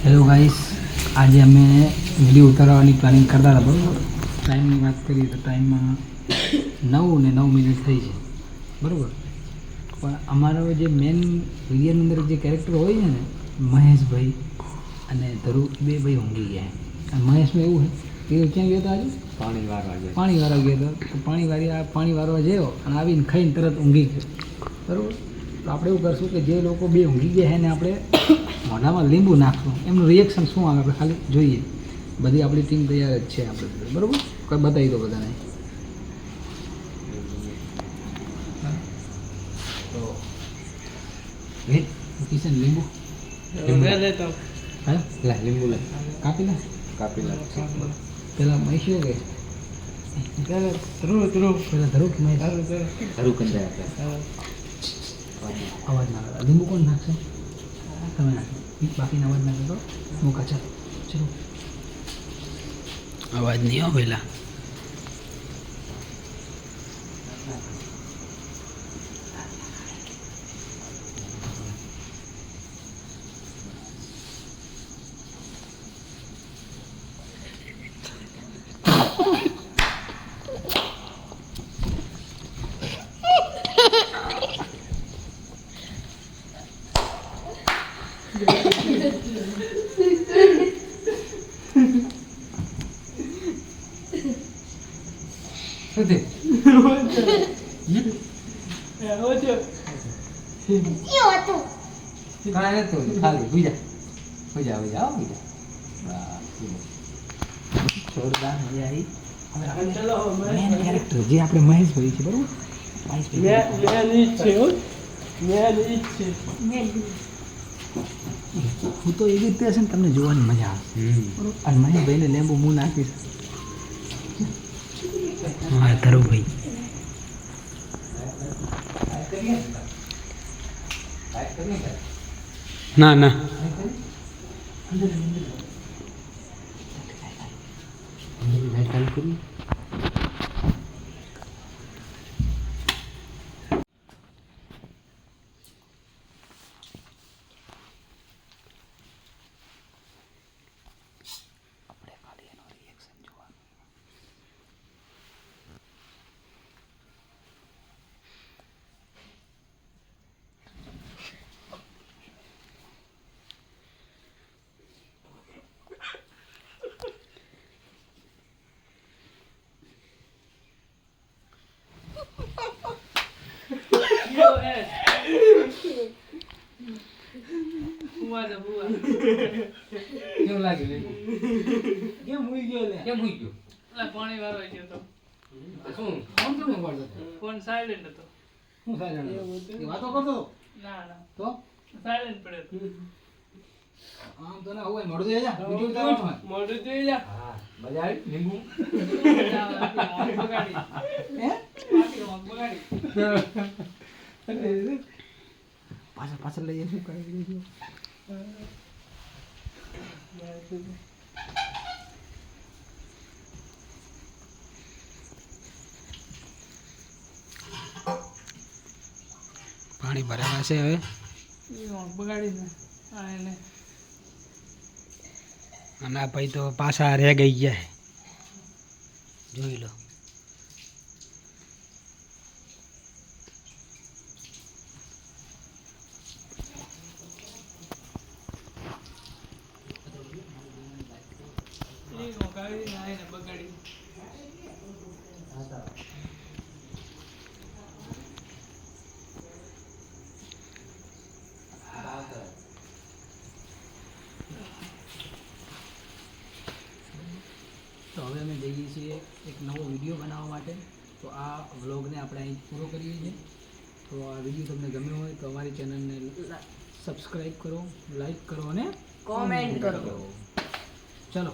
Hello guys, આજે અમે video ઉતારવાની પ્લાનિંગ કરતા હતા. બરાબર, ટાઈમની વાત કરીએ તો ટાઈમમાં 9 ને 9 મિનિટ થઈ છે. બરાબર, પણ અમારો જે મેન વિડીયોની અંદર જે કેરેક્ટર હોય છે ને, મહેશભાઈ અને ધ્રુવ, બે ભાઈ ઊંઘી ગયા. અને મહેશમાં એવું છે કે ક્યાં ગયો હતો આજે? પાણી વારવા ગયો હતો. પાણી વારવા ગયો અને આવીને ખાઈને તરત ઊંઘી ગયો. બરાબર, તો આપણે એવું કરશું કે જે લોકો બે ઊંઘી ગયા છે ને આપણે મોઢામાં લીંબુ નાખશું, એમનું રિએક્શન શું આવે આપણે ખાલી જોઈએ. બધી આપણી ટીમ તૈયાર જ છે આપણે, બરાબર? કોઈ બતાવી દો બધાને. તો કિશન લીંબુ લેતો હા લા લીંબુ લે કાપી લે પેલા મહેશ્યો કે ધ્રુવ કંદાય અવાજ ના આવે. લીંબુ કોણ નાખશે? તમે નાખો. બાકીના અવાજ નાખે તો મૂકા. ચલો અવાજ નહીં હો પહેલાં. જે આપણે મહેશભાઈ છે, બરોબર? હું તો એવી રીતે હશે ને તમને જોવાની મજા આવે. અને મહેશભાઈને લીંબુ હું નાખીશ. હા ધરુભાઈ ના કેવું લાગ્યું? કેમ હુઈ ગયો? પાણી વારવા ગયો તો. શું ફોન કેમ પડતો? ફોન સાયલેન્ટ હતો. શું સાયલેન્ટ? વાતો કરતો ના તો સાયલેન્ટ પડ્યો. આમ તો ના હોય. મોડું થઈ જા. વિડિયો ઉતારવાનો. મોઢું જોઈ જા. હા, મજા આવી. લીંબુ બગાડી હે બગાડી. પાછળ લઈએ શું કરી દીધું? પાણી ભરેલા છે હવે. બગાડી ને અને આ ભાઈ તો પાછા રહી ગઈ ગયા. જોઈ લો. બગાડી. તો હવે અમે જઈએ છીએ એક નવો વિડીયો બનાવવા માટે. તો આ વ્લોગને આપણે અહીં પૂરો કરીએ છીએ. તો આ વિડીયો તમને ગમ્યો હોય તો અમારી ચેનલને સબસ્ક્રાઈબ કરો, લાઈક કરો અને કોમેન્ટ કરો. ચલો.